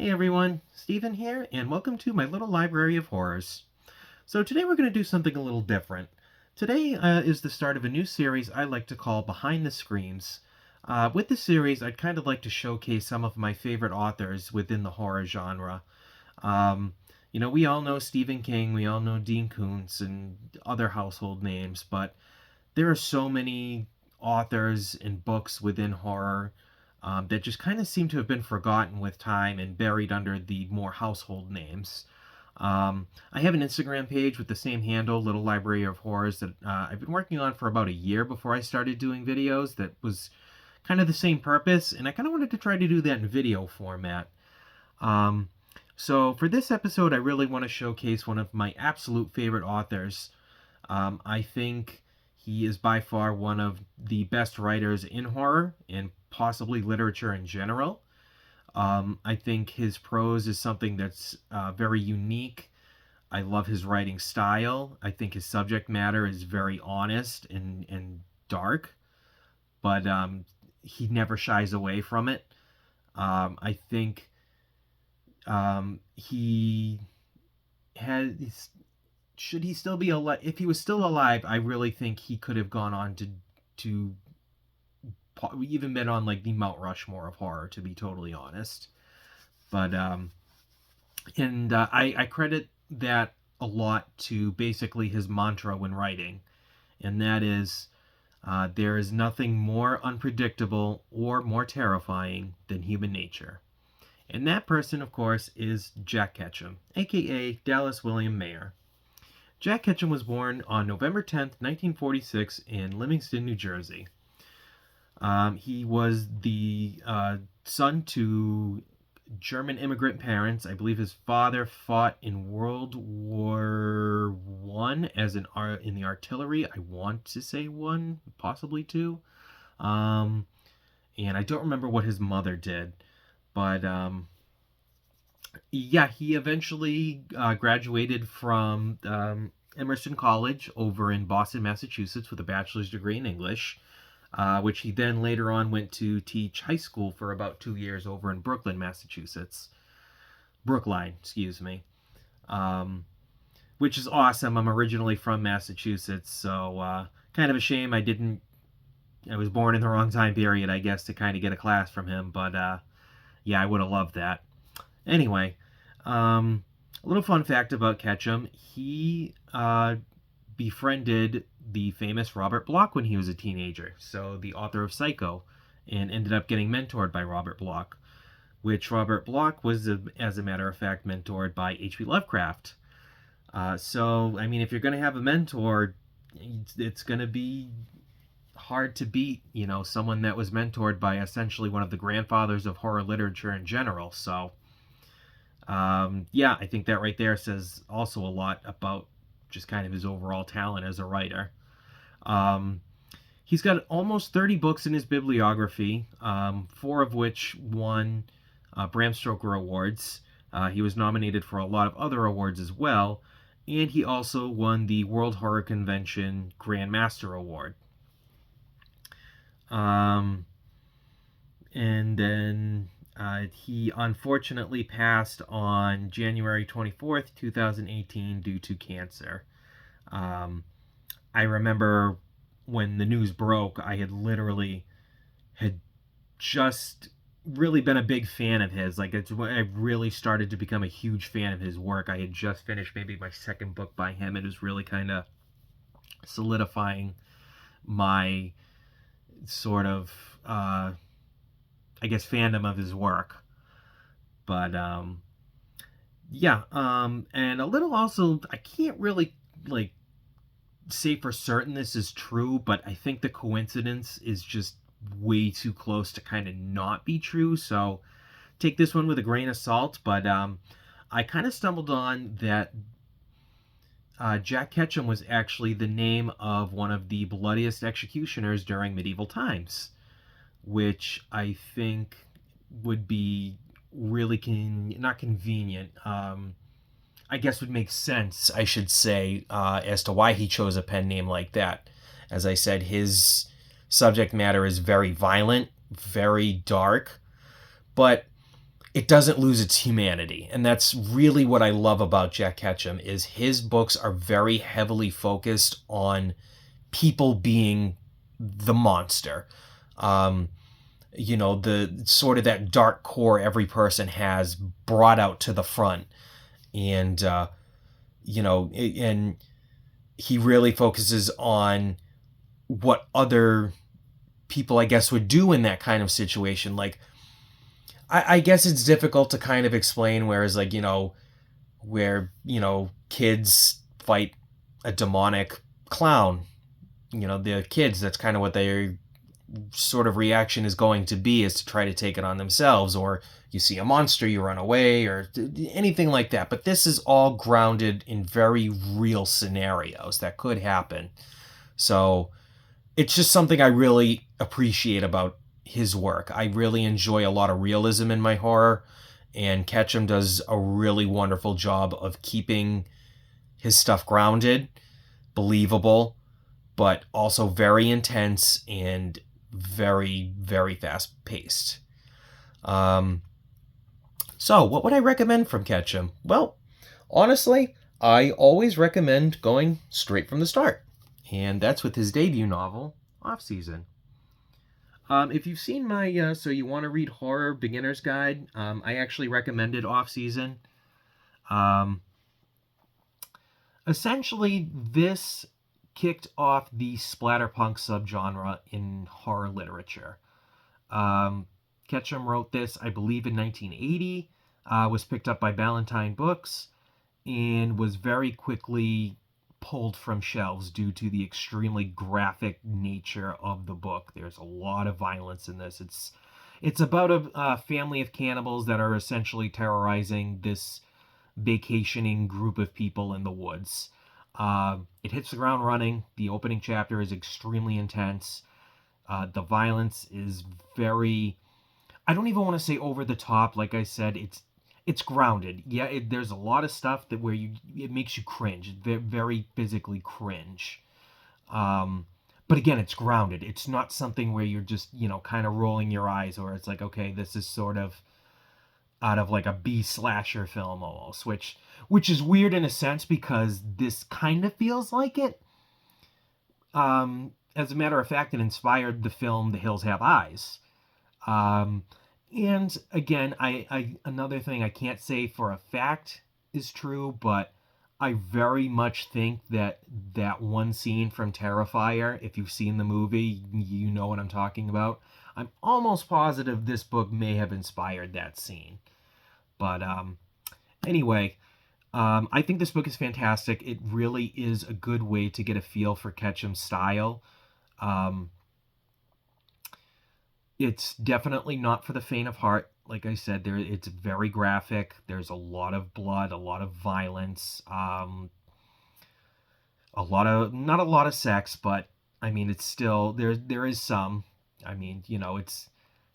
Hey everyone, Steven here, and welcome to my little library of horrors. So today we're going to do something a little different. Today is the start of a new series I like to call Behind the Screams. With this series, I'd kind of like to showcase some of my favorite authors within the horror genre. Um, we all know Stephen King, we all know Dean Koontz, and other household names, but there are so many authors and books within horror that just kind of seem to have been forgotten with time and buried under the more household names. I have an Instagram page with the same handle, Little Library of Horrors, that I've been working on for about a year before I started doing videos. That was kind of the same purpose, and I kind of wanted to try to do that in video format. Um, so for this episode, I really want to showcase one of my absolute favorite authors. I think he is by far one of the best writers in horror and possibly literature in general. I think his prose is something that's very unique. I love his writing style. I think his subject matter is very honest and dark, but he never shies away from it. I think he has should he still be alive? If he was still alive, I really think he could have gone on to even been on like the Mount Rushmore of horror, to be totally honest. But and I credit that a lot to basically his mantra when writing, and that is there is nothing more unpredictable or more terrifying than human nature. And that person, of course, is Jack Ketchum, aka Dallas William Mayer. Jack Ketchum was born on November 10th, 1946 in Livingston, New Jersey. He was the son to German immigrant parents. I believe his father fought in World War One as in the artillery. I want to say one, possibly two. And I don't remember what his mother did, but yeah, he eventually graduated from Emerson College over in Boston, Massachusetts, with a bachelor's degree in English, which he then later on went to teach high school for about 2 years over in Brooklyn, Massachusetts. Brookline, excuse me. Which is awesome. I'm originally from Massachusetts, so kind of a shame I was born in the wrong time period, I guess, to kind of get a class from him, but yeah, I would have loved that. Anyway, a little fun fact about Ketchum: he befriended the famous Robert Bloch when he was a teenager, so the author of Psycho, and ended up getting mentored by Robert Bloch, which Robert Bloch was, as a matter of fact, mentored by H.P. Lovecraft. So, I mean, if you're going to have a mentor, it's going to be hard to beat, someone that was mentored by essentially one of the grandfathers of horror literature in general. So, yeah, I think that right there says also a lot about just kind of his overall talent as a writer. He's got almost 30 books in his bibliography, 4 of which won Bram Stoker Awards. He was nominated for a lot of other awards as well, and he also won the World Horror Convention Grand Master Award. And then he unfortunately passed on January 24th, 2018 due to cancer. I remember when the news broke, I had just really been a big fan of his. Like, it's when I really started to become a huge fan of his work. I had just finished maybe my second book by him. It was really kind of solidifying my sort of I guess fandom of his work. But yeah, and a little also, I can't really like say for certain this is true, but I think the coincidence is just way too close to kind of not be true. So take this one with a grain of salt. But I kind of stumbled on that Jack Ketchum was actually the name of one of the bloodiest executioners during medieval times, which I think would be really not convenient. I guess would make sense, I should say, as to why he chose a pen name like that. As I said, his subject matter is very violent, very dark, but it doesn't lose its humanity. And that's really what I love about Jack Ketchum is his books are very heavily focused on people being the monster. Um, the sort of that dark core every person has brought out to the front. And, and he really focuses on what other people, I guess, would do in that kind of situation. Like, I guess it's difficult to kind of explain, whereas, like, where, kids fight a demonic clown, the kids, that's kind of what their sort of reaction is going to be, is to try to take it on themselves, or you see a monster, you run away, or anything like that. But this is all grounded in very real scenarios that could happen. So it's just something I really appreciate about his work. I really enjoy a lot of realism in my horror, and Ketchum does a really wonderful job of keeping his stuff grounded, believable, but also very intense and very, very fast paced. So, what would I recommend from Ketchum? Well, honestly, I always recommend going straight from the start. And that's with his debut novel, OffSeon. If you've seen my So You Want to Read Horror Beginner's Guide, I actually recommended OffSeon. Um, Essentially, this kicked off the splatterpunk subgenre in horror literature. Um, Ketchum wrote this, I believe, in 1980, was picked up by Ballantine Books, and was very quickly pulled from shelves due to the extremely graphic nature of the book. There's a lot of violence in this. It's about a family of cannibals that are essentially terrorizing this vacationing group of people in the woods. It hits the ground running. The opening chapter is extremely intense. The violence is very, I don't even want to say over the top. Like I said, it's grounded. Yeah, there's a lot of stuff that where it makes you cringe, very physically cringe. Um, but again, it's grounded. It's not something where you're just kind of rolling your eyes, or it's like, okay, this is sort of out of like a B slasher film almost, which is weird in a sense because this kind of feels like it. As a matter of fact, it inspired the film The Hills Have Eyes. Um, and again, I another thing I can't say for a fact is true, but I very much think that one scene from Terrifier, if you've seen the movie, you know what I'm talking about. I'm almost positive this book may have inspired that scene. But anyway, I think this book is fantastic. It really is a good way to get a feel for Ketchum's style. Um, it's definitely not for the faint of heart. Like I said, it's very graphic. There's a lot of blood, a lot of violence, a lot of not a lot of sex, but I mean, it's still there is some. I mean, it's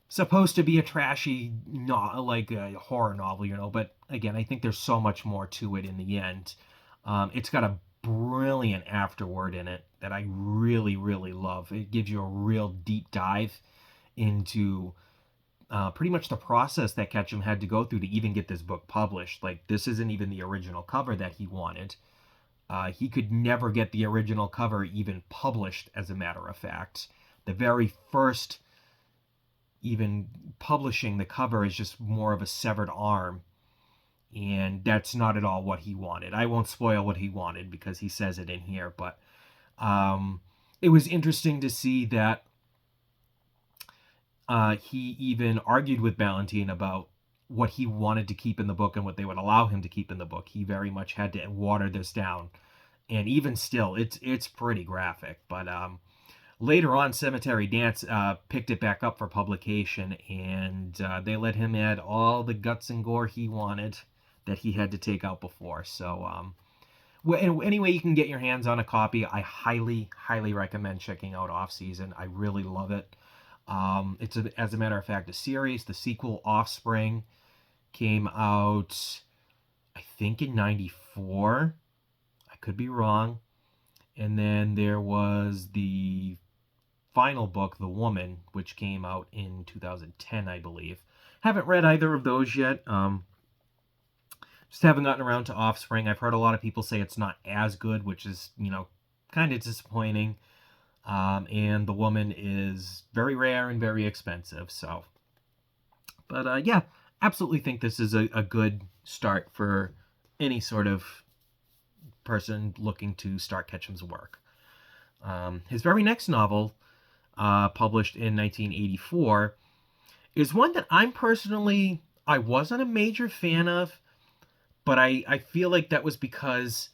supposed to be a trashy, not like a horror novel, but again, I think there's so much more to it in the end. It's got a brilliant afterword in it that I really, really love. It gives you a real deep dive into pretty much the process that Ketchum had to go through to even get this book published. Like, this isn't even the original cover that he wanted. He could never get the original cover even published, as a matter of fact. The very first even publishing the cover is just more of a severed arm, and that's not at all what he wanted. I won't spoil what he wanted because he says it in here, but it was interesting to see that he even argued with Ballantine about what he wanted to keep in the book and what they would allow him to keep in the book. He very much had to water this down, and even still, it's pretty graphic. But later on, Cemetery Dance picked it back up for publication, and they let him add all the guts and gore he wanted that he had to take out before. So, anyway, you can get your hands on a copy. I highly, highly recommend checking out OffSeon. I really love it. As a matter of fact, a series. The sequel, Offspring, came out, I think, in '94. I could be wrong. And then there was the final book, The Woman, which came out in 2010, I believe. Haven't read either of those yet. Just haven't gotten around to Offspring. I've heard a lot of people say it's not as good, which is, kind of disappointing. And the woman is very rare and very expensive. So, but yeah, absolutely think this is a good start for any sort of person looking to start Ketchum's work. His very next novel, published in 1984, is one that I wasn't a major fan of, but I feel like that was because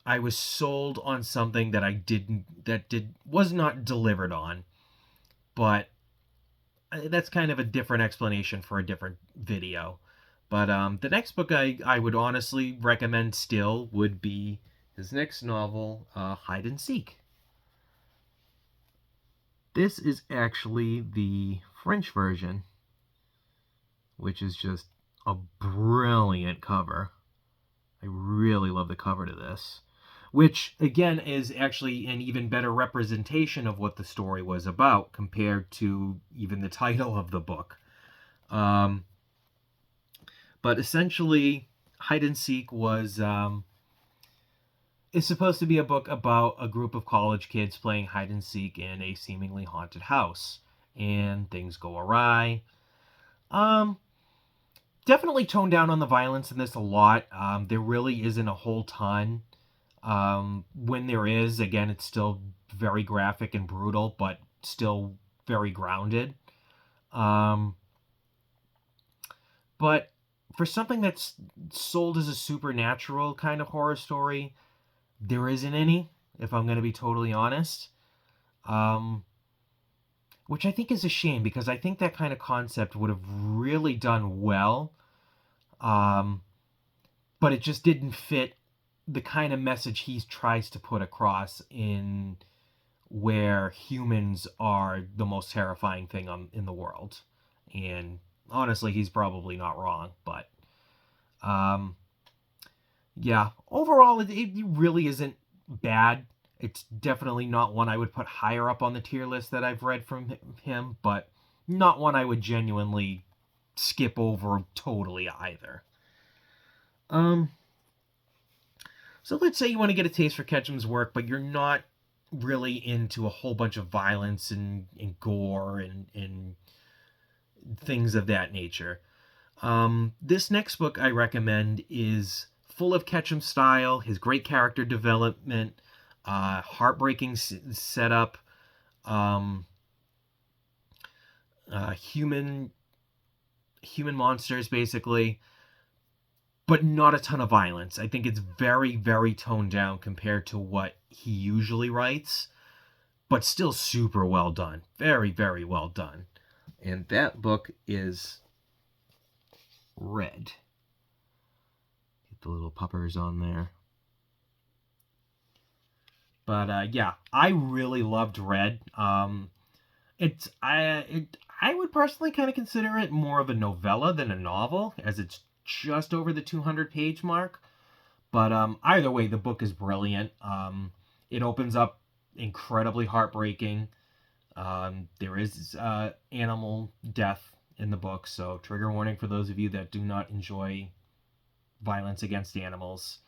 I was sold on something that was not delivered on. But that's kind of a different explanation for a different video. But the next book I would honestly recommend still would be his next novel, Hide and Seek. This is actually the French version, which is just a brilliant cover. I really love the cover to this, which again is actually an even better representation of what the story was about compared to even the title of the book. But essentially, Hide and Seek is supposed to be a book about a group of college kids playing hide and seek in a seemingly haunted house, and things go awry. Um, Definitely toned down on the violence in this a lot. There really isn't a whole ton. When there is, again, it's still very graphic and brutal, but still very grounded. Um, but for something that's sold as a supernatural kind of horror story, there isn't any, if I'm going to be totally honest. Um, which I think is a shame because I think that kind of concept would have really done well. Um, but it just didn't fit the kind of message he tries to put across in where humans are the most terrifying thing in the world. And honestly, he's probably not wrong, but um, yeah, overall, it really isn't bad. It's definitely not one I would put higher up on the tier list that I've read from him, but not one I would genuinely skip over totally either. Um, so let's say you want to get a taste for Ketchum's work, but you're not really into a whole bunch of violence and gore and things of that nature. This next book I recommend is full of Ketchum style, his great character development, heartbreaking setup, um, human monsters basically, but not a ton of violence. I think it's very, very toned down compared to what he usually writes, but still super well done. Very, very well done. And that book is Red. Get the little puppers on there. But yeah, I really loved Red. I would personally kind of consider it more of a novella than a novel, as it's just over the 200-page mark. But either way, the book is brilliant. It opens up incredibly heartbreaking. There is animal death in the book, so trigger warning for those of you that do not enjoy violence against animals.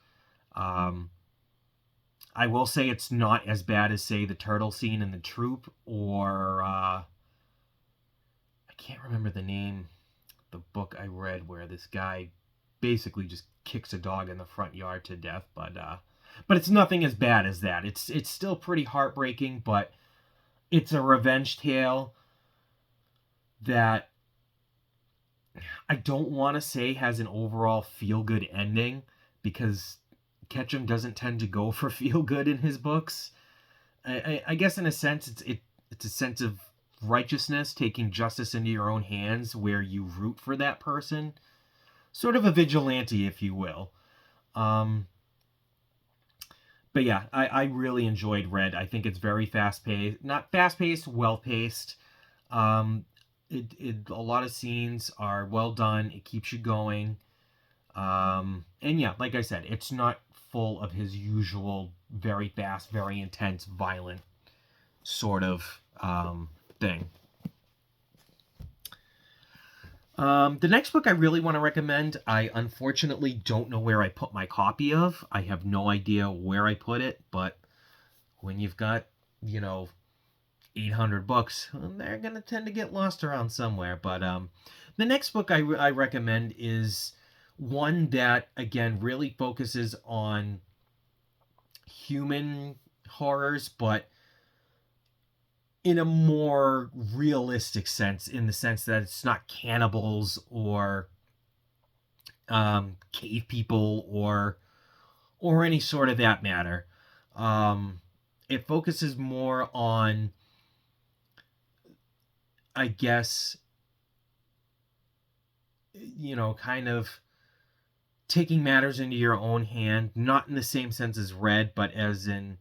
I will say it's not as bad as, say, the turtle scene in The Troop, or I can't remember the name, the book I read where this guy basically just kicks a dog in the front yard to death. But it's nothing as bad as that. It's still pretty heartbreaking, but it's a revenge tale that I don't want to say has an overall feel-good ending, because Ketchum doesn't tend to go for feel-good in his books. I guess in a sense it's a sense of righteousness, taking justice into your own hands, where you root for that person. Sort of a vigilante, if you will. But yeah, I really enjoyed Red. I think it's very fast-paced. Not fast-paced, well-paced. A lot of scenes are well done. It keeps you going. And yeah, like I said, it's not full of his usual very fast, very intense, violent sort of thing. The next book I really want to recommend, I unfortunately don't know where I put my copy of. I have no idea where I put it, but when you've got, you know, 800 books, they're going to tend to get lost around somewhere. But the next book I recommend is one that, again, really focuses on human horrors, but in a more realistic sense, in the sense that it's not cannibals or cave people or any sort of that matter. It focuses more on, I guess, kind of taking matters into your own hand, not in the same sense as Red, but as in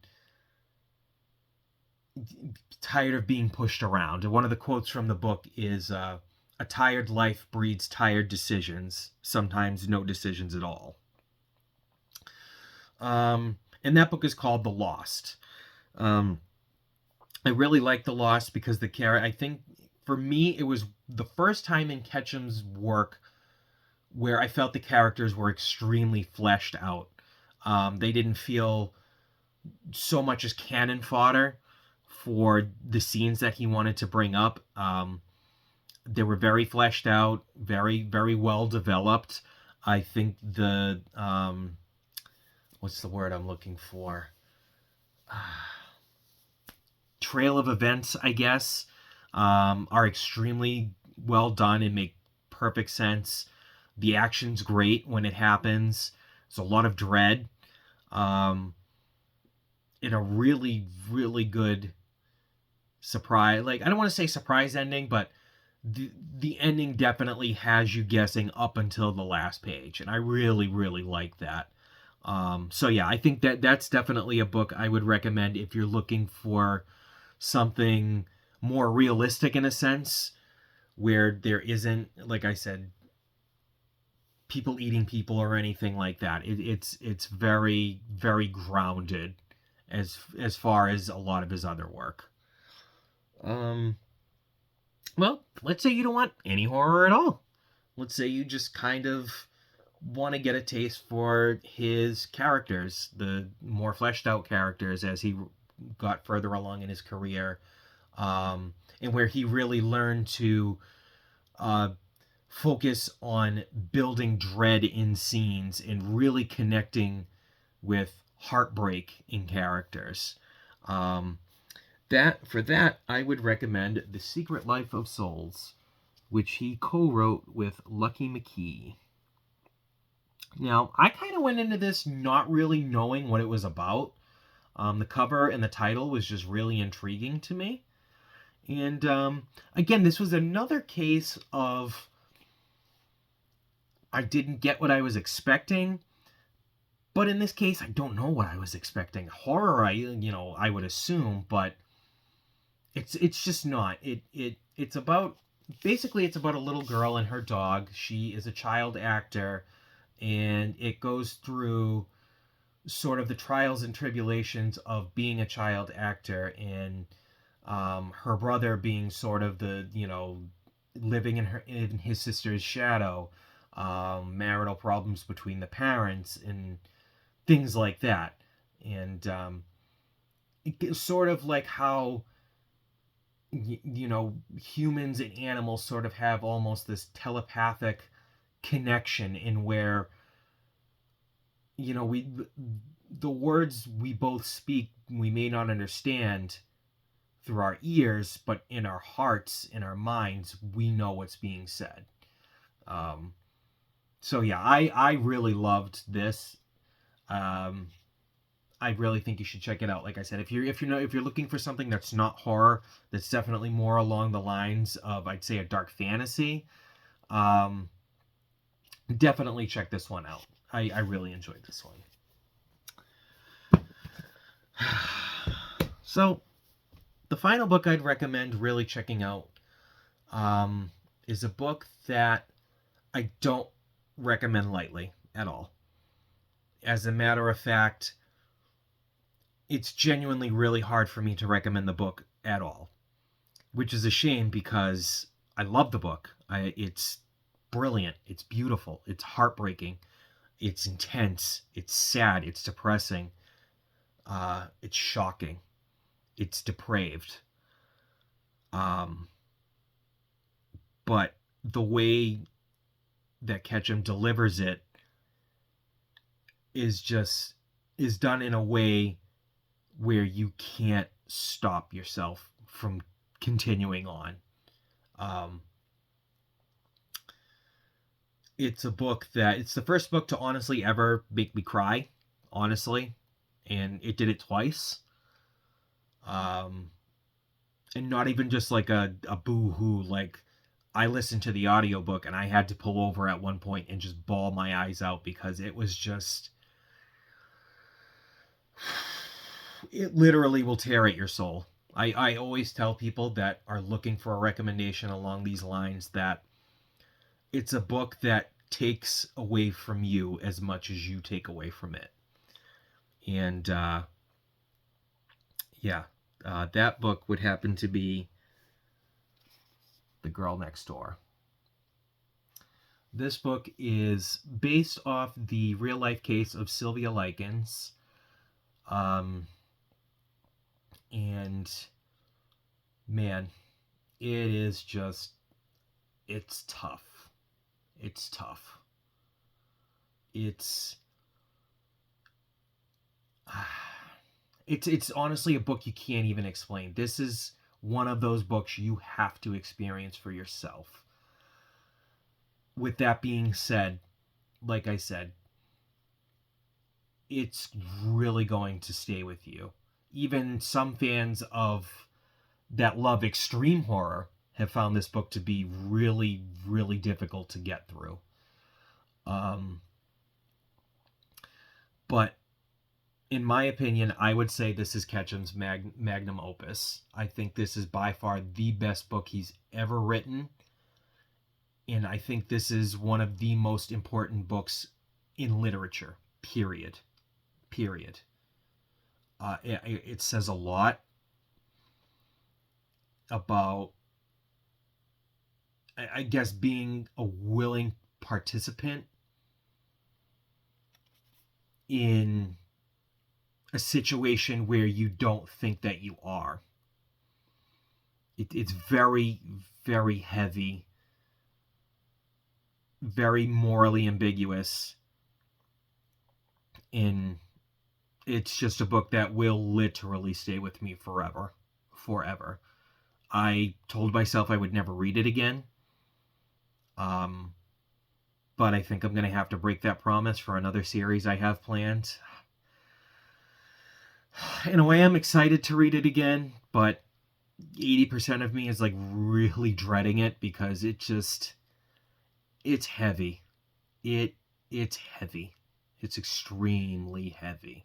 tired of being pushed around. And one of the quotes from the book is, "A tired life breeds tired decisions, sometimes no decisions at all." And that book is called The Lost. I really like The Lost because I think for me, it was the first time in Ketchum's work where I felt the characters were extremely fleshed out. They didn't feel so much as cannon fodder for the scenes that he wanted to bring up. They were very fleshed out, very, very well developed. I think what's the word I'm looking for? Trail of events, I guess, are extremely well done and make perfect sense. The action's great when it happens. There's a lot of dread. In a really, really good surprise. Like, I don't want to say surprise ending, but the ending definitely has you guessing up until the last page, and I really, really like that. So yeah, I think that's definitely a book I would recommend if you're looking for something more realistic in a sense, where there isn't, like I said, people eating people or anything like that. It's very, very grounded as far as a lot of his other work. Well, let's say you don't want any horror at all. Let's say you just kind of want to get a taste for his characters, the more fleshed out characters as he got further along in his career, and where he really learned to uh, focus on building dread in scenes and really connecting with heartbreak in characters. Um, that I would recommend The Secret Life of Souls, which he co-wrote with Lucky McKee. Now, I kind of went into this not really knowing what it was about. The cover and the title was just really intriguing to me. And again, this was another case of I didn't get what I was expecting. But in this case, I don't know what I was expecting. Horror, I would assume, but it's just not. It's about basically it's about a little girl and her dog. She is a child actor, and it goes through sort of the trials and tribulations of being a child actor, and her brother being sort of the living in his sister's shadow, marital problems between the parents, and things like that, and sort of like how humans and animals sort of have almost this telepathic connection in where we the words we both speak we may not understand through our ears, but in our hearts, in our minds, we know what's being said. So yeah, I really loved this. I really think you should check it out. Like I said, if you're looking for something that's not horror, that's definitely more along the lines of, I'd say, a dark fantasy, definitely check this one out. I really enjoyed this one. So, the final book I'd recommend really checking out is a book that I don't recommend lightly at all. As a matter of fact, it's genuinely really hard for me to recommend the book at all, which is a shame because I love the book. It's brilliant. It's beautiful. It's heartbreaking. It's intense. It's sad. It's depressing. It's shocking. It's depraved. Um, but the way that Ketchum delivers it is done in a way where you can't stop yourself from continuing on. It's the first book to honestly ever make me cry, honestly, and it did it twice. And not even just like a boo-hoo, like I listened to the audiobook and I had to pull over at one point and just bawl my eyes out because it was just, it literally will tear at your soul. I always tell people that are looking for a recommendation along these lines that it's a book that takes away from you as much as you take away from it. And that book would happen to be The Girl Next Door. This book is based off the real-life case of Sylvia Likens. And, man, it's tough. It's tough. It's honestly a book you can't even explain. This is one of those books you have to experience for yourself. With that being said, like I said, it's really going to stay with you. Even some fans of that love extreme horror have found this book to be really, really difficult to get through. But in my opinion, I would say this is Ketchum's magnum opus. I think this is by far the best book he's ever written. And I think this is one of the most important books in literature, period. It says a lot about, I guess, being a willing participant in a situation where you don't think that you are. It's very, very heavy, very morally ambiguous, and it's just a book that will literally stay with me forever. I told myself I would never read it again, but I think I'm going to have to break that promise for another series I have planned. In a way, I'm excited to read it again, but 80% of me is like really dreading it because it's heavy. It's heavy. It's extremely heavy.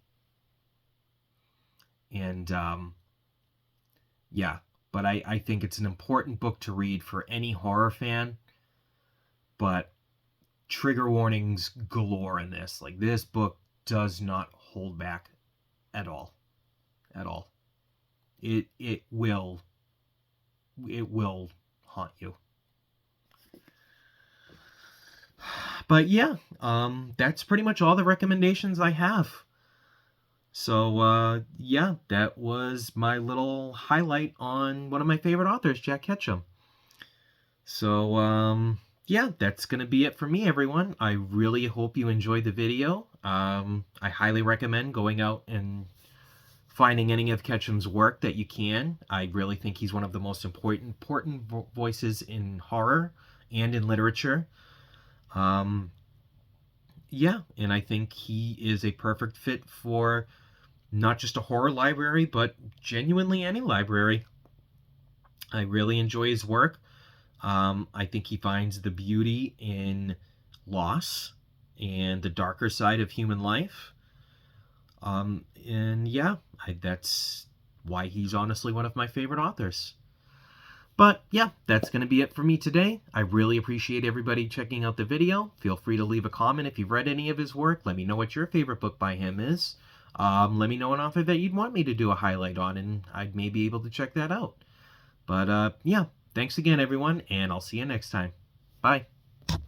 And but I think it's an important book to read for any horror fan. But trigger warnings galore in this. Like, this book does not hold back at all. At all. It will haunt you. But yeah, that's pretty much all the recommendations I have. So yeah, that was my little highlight on one of my favorite authors, Jack Ketchum. So yeah, that's going to be it for me, everyone. I really hope you enjoyed the video. I highly recommend going out and finding any of Ketchum's work that you can. I really think he's one of the most important voices in horror and in literature. Yeah, and I think he is a perfect fit for not just a horror library, but genuinely any library. I really enjoy his work. I think he finds the beauty in loss and the darker side of human life. And yeah, that's why he's honestly one of my favorite authors. But yeah, that's going to be it for me today. I really appreciate everybody checking out the video. Feel free to leave a comment if you've read any of his work. Let me know what your favorite book by him is. Let me know an author that you'd want me to do a highlight on, and I'd maybe be able to check that out. But yeah, thanks again, everyone, and I'll see you next time. Bye.